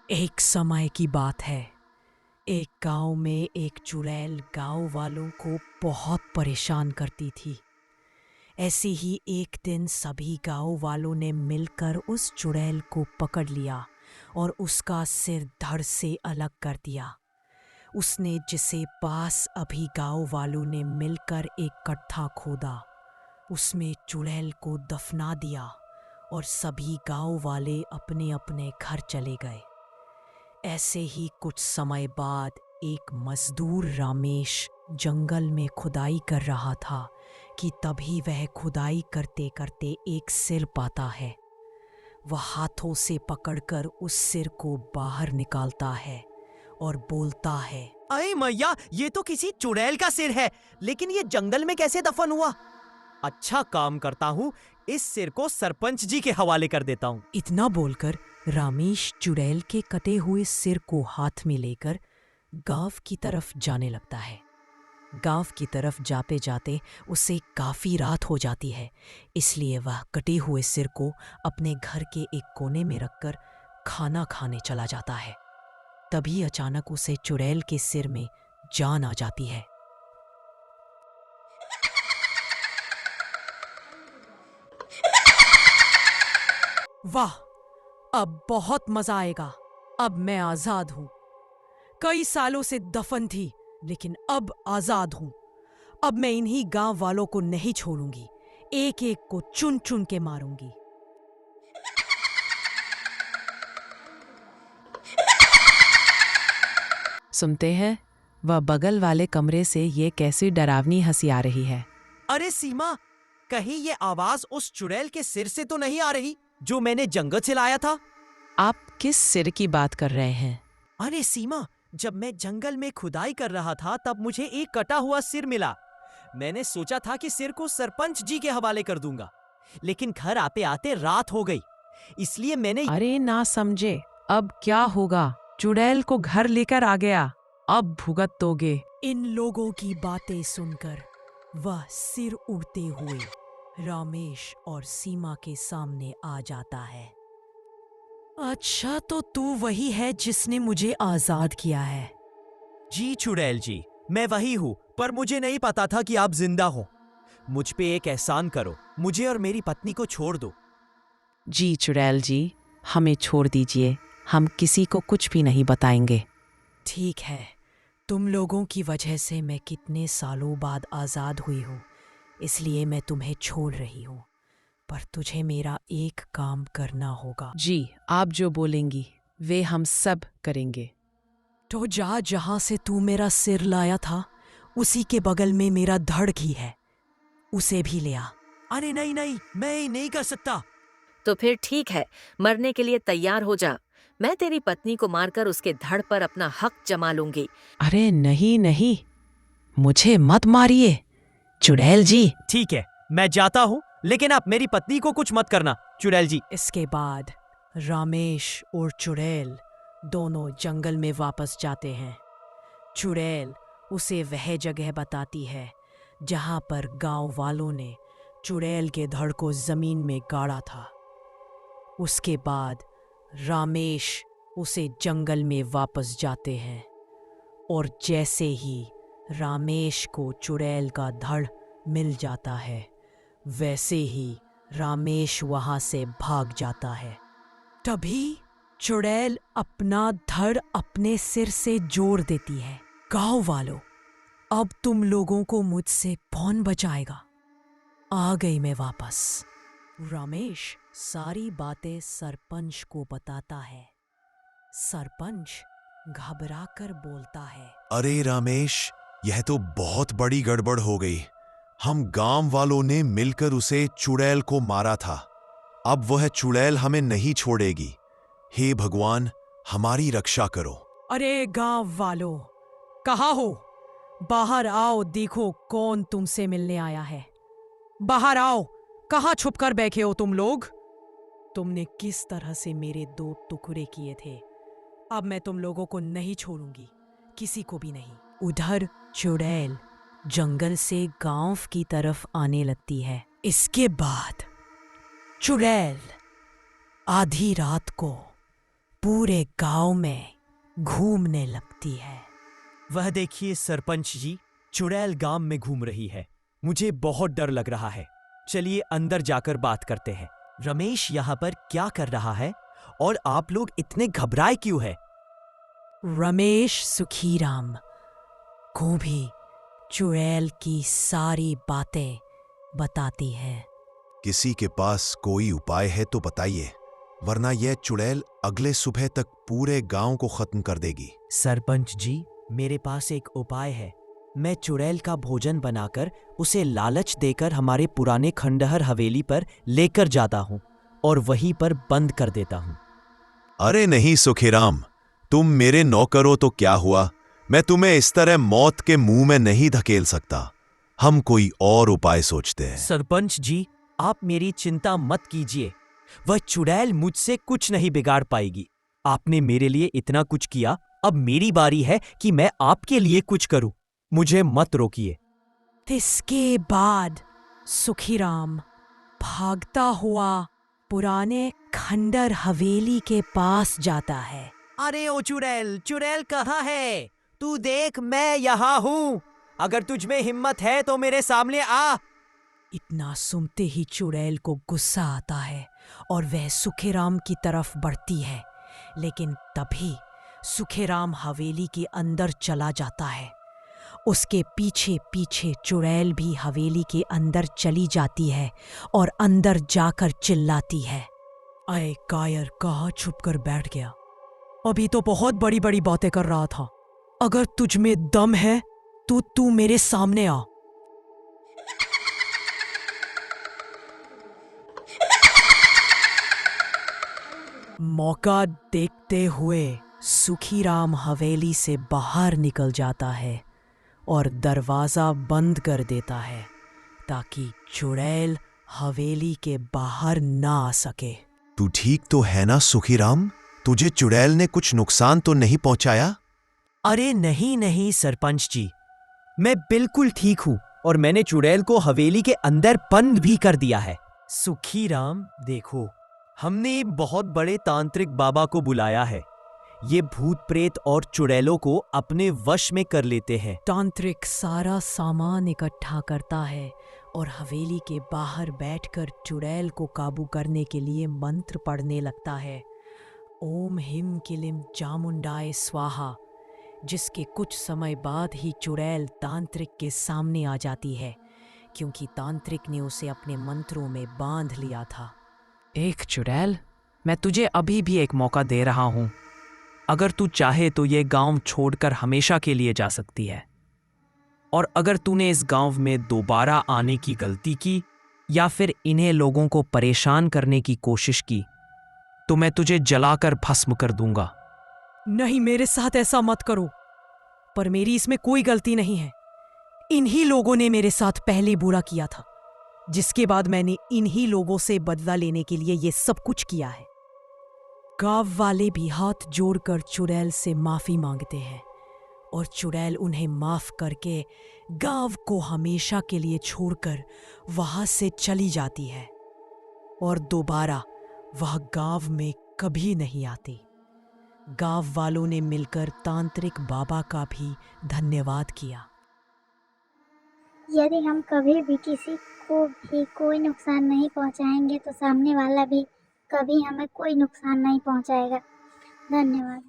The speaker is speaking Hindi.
एक समय की बात है। एक गांव में एक चुड़ैल गांव वालों को बहुत परेशान करती थी। ऐसे ही एक दिन सभी गांव वालों ने मिलकर उस चुड़ैल को पकड़ लिया और उसका सिर धड़ से अलग कर दिया। उसने जिसे पास अभी गांव वालों ने मिलकर एक गड्ढा खोदा, उसमें चुड़ैल को दफना दिया और सभी गांव वाले अपने अपने घर चले गए। ऐसे ही कुछ समय बाद एक मजदूर रामेश जंगल में खुदाई कर रहा था कि तभी वह खुदाई करते करते एक सिर पाता है। वह हाथों से पकड़कर उस सिर को बाहर निकालता है और बोलता है, अरे मैया, ये तो किसी चुड़ैल का सिर है, लेकिन ये जंगल में कैसे दफन हुआ? अच्छा काम करता हूँ, इस सिर को सरपंच जी के हवाले कर देता हूँ। इतना बोलकर रामेश चुड़ैल के कटे हुए सिर को हाथ में लेकर गांव की तरफ जाने लगता है। गांव की तरफ जाते जाते उसे काफी रात हो जाती है, इसलिए वह कटे हुए सिर को अपने घर के एक कोने में रखकर खाना खाने चला जाता है। तभी अचानक उसे चुड़ैल के सिर में जान आ जाती है। वाह, अब बहुत मजा आएगा। अब मैं आजाद हूं। कई सालों से दफन थी, लेकिन अब आजाद हूं। अब मैं इन्हीं गांव वालों को नहीं छोड़ूंगी, एक एक को चुन चुन के मारूंगी। सुनते हैं, वह बगल वाले कमरे से ये कैसी डरावनी हंसी आ रही है। अरे सीमा, कहीं ये आवाज उस चुड़ैल के सिर से तो नहीं आ रही जो मैंने जंगल से लाया था? आप किस सिर की बात कर रहे हैं? अरे सीमा, जब मैं जंगल में खुदाई कर रहा था तब मुझे एक कटा हुआ सिर मिला। मैंने सोचा था कि सिर को सरपंच जी के हवाले कर दूंगा, लेकिन घर आते आते रात हो गई, इसलिए मैंने अरे ना समझे, अब क्या होगा? चुड़ैल को घर लेकर आ गया, अब भुगतोगे। इन लोगों की बातें सुनकर वह सिर उड़ते हुए रामेश और सीमा के सामने आ जाता है। अच्छा, तो तू वही है जिसने मुझे आजाद किया है? जी चुड़ैल जी, मैं वही हूँ, पर मुझे नहीं पता था कि आप जिंदा हो। मुझ पे एक एहसान करो, मुझे और मेरी पत्नी को छोड़ दो। जी चुड़ैल जी, हमें छोड़ दीजिए, हम किसी को कुछ भी नहीं बताएंगे। ठीक है, तुम लोगों की वजह से मैं कितने सालों बाद आजाद हुई हूँ, इसलिए मैं तुम्हें छोड़ रही हूँ। पर तुझे मेरा एक काम करना होगा। जी, आप जो बोलेंगी वे हम सब करेंगे। तो जा, जहां से तू मेरा सिर लाया था उसी के बगल में मेरा धड़ ही है, उसे भी ले आ। अरे नहीं नहीं, मैं ये नहीं कर सकता। तो फिर ठीक है, मरने के लिए तैयार हो जा। मैं तेरी पत्नी को मारकर उसके धड़ पर अपना हक जमा लूंगी। अरे नहीं नहीं, मुझे मत मारिए चुड़ैल जी। ठीक है, मैं जाता हूँ, लेकिन आप मेरी पत्नी को कुछ मत करना चुड़ैल जी। इसके बाद रामेश और चुड़ैल दोनों जंगल में वापस जाते हैं। चुड़ैल उसे वह जगह बताती है जहां पर गांव वालों ने चुड़ैल के धड़ को जमीन में गाड़ा था। उसके बाद रामेश उसे जंगल में वापस जाते हैं और जैसे ही रामेश को चुड़ैल का धड़ मिल जाता है, वैसे ही रामेश वहां से भाग जाता है। तभी चुड़ैल अपना धड़ अपने सिर से जोड़ देती है। गांव वालों, अब तुम लोगों को मुझसे कौन बचाएगा? आ गई मैं वापस। रमेश सारी बातें सरपंच को बताता है। सरपंच घबराकर बोलता है, अरे रामेश, यह तो बहुत बड़ी गड़बड़ हो गई। हम गांव वालों ने मिलकर उसे चुड़ैल को मारा था। अब वह चुड़ैल हमें नहीं छोड़ेगी। हे भगवान, हमारी रक्षा करो। अरे गांव वालों, कहाँ हो? बाहर आओ, देखो कौन तुमसे मिलने आया है। बाहर आओ, कहाँ छुपकर बैठे हो तुम लोग? तुमने किस तरह से मेरे 2 टुकड़े किए थे। अब मैं तुम लोगों को नहीं छोड़ूंगी, किसी को भी नहीं। उधर चुड़ैल जंगल से गांव की तरफ आने लगती है। इसके बाद चुड़ैल आधी रात को पूरे गांव में घूमने लगती है। वह देखिए सरपंच जी, चुड़ैल गांव में घूम रही है। मुझे बहुत डर लग रहा है। चलिए अंदर जाकर बात करते हैं। रमेश यहाँ पर क्या कर रहा है और आप लोग इतने घबराए क्यों है? रमेश सुखीराम को भी चुड़ैल की सारी बातें बताती है। किसी के पास कोई उपाय है तो बताइए, वरना यह चुड़ैल अगले सुबह तक पूरे गांव को खत्म कर देगी। सरपंच जी, मेरे पास एक उपाय है। मैं चुड़ैल का भोजन बनाकर उसे लालच देकर हमारे पुराने खंडहर हवेली पर लेकर जाता हूँ और वहीं पर बंद कर देता हूँ। अरे नहीं सुखीराम, तुम मेरे नौकर हो तो क्या हुआ? मैं तुम्हें इस तरह मौत के मुंह में नहीं धकेल सकता। हम कोई और उपाय सोचते हैं। सरपंच जी, आप मेरी चिंता मत कीजिए। वह चुड़ैल मुझसे कुछ नहीं बिगाड़ पाएगी। आपने मेरे लिए इतना कुछ किया, अब मेरी बारी है कि मैं आपके लिए कुछ करूं। मुझे मत रोकिए। इसके बाद सुखीराम भागता हुआ पुराने खंडर हवेली के पास जाता है। अरे ओ चुड़ैल, चुड़ैल कहाँ है? तू देख, मैं यहाँ हूँ। अगर तुझ में हिम्मत है तो मेरे सामने आ। इतना सुनते ही चुड़ैल को गुस्सा आता है और वह सुखीराम की तरफ बढ़ती है, लेकिन तभी सुखीराम हवेली के अंदर चला जाता है। उसके पीछे पीछे चुड़ैल भी हवेली के अंदर चली जाती है और अंदर जाकर चिल्लाती है, अरे कायर, कहाँ छुप कर बैठ गया? अभी तो बहुत बड़ी बड़ी बातें कर रहा था। अगर तुझ में दम है तो तू मेरे सामने आ। मौका देखते हुए सुखीराम हवेली से बाहर निकल जाता है और दरवाजा बंद कर देता है ताकि चुड़ैल हवेली के बाहर ना आ सके। तू ठीक तो है ना सुखीराम? तुझे चुड़ैल ने कुछ नुकसान तो नहीं पहुंचाया? अरे नहीं नहीं सरपंच जी, मैं बिल्कुल ठीक हूँ और मैंने चुड़ैल को हवेली के अंदर बंद भी कर दिया है। सुखीराम देखो, हमने बहुत बड़े तांत्रिक बाबा को बुलाया है। ये भूत प्रेत और चुड़ैलों को अपने वश में कर लेते हैं। तांत्रिक सारा सामान इकट्ठा करता है और हवेली के बाहर बैठकर चुड़ैल को काबू करने के लिए मंत्र पढ़ने लगता है, ओम हिम किलिम चामुंडाय स्वाहा। जिसके कुछ समय बाद ही चुड़ैल तांत्रिक के सामने आ जाती है, क्योंकि तांत्रिक ने उसे अपने मंत्रों में बांध लिया था। एक चुड़ैल, मैं तुझे अभी भी एक मौका दे रहा हूं। अगर तू चाहे तो ये गांव छोड़कर हमेशा के लिए जा सकती है, और अगर तूने इस गांव में दोबारा आने की गलती की या फिर इन्हें लोगों को परेशान करने की कोशिश की तो मैं तुझे जलाकर भस्म कर दूंगा। नहीं, मेरे साथ ऐसा मत करो। पर मेरी इसमें कोई गलती नहीं है। इन्हीं लोगों ने मेरे साथ पहले बुरा किया था, जिसके बाद मैंने इन्हीं लोगों से बदला लेने के लिए ये सब कुछ किया है। गांव वाले भी हाथ जोड़कर चुड़ैल से माफी मांगते हैं और चुड़ैल उन्हें माफ करके गांव को हमेशा के लिए छोड़कर वहां से चली जाती है और दोबारा वह गांव में कभी नहीं आती। गांव वालों ने मिलकर तांत्रिक बाबा का भी धन्यवाद किया। यदि हम कभी भी किसी को भी कोई नुकसान नहीं पहुंचाएंगे तो सामने वाला भी कभी हमें कोई नुकसान नहीं पहुंचाएगा। धन्यवाद।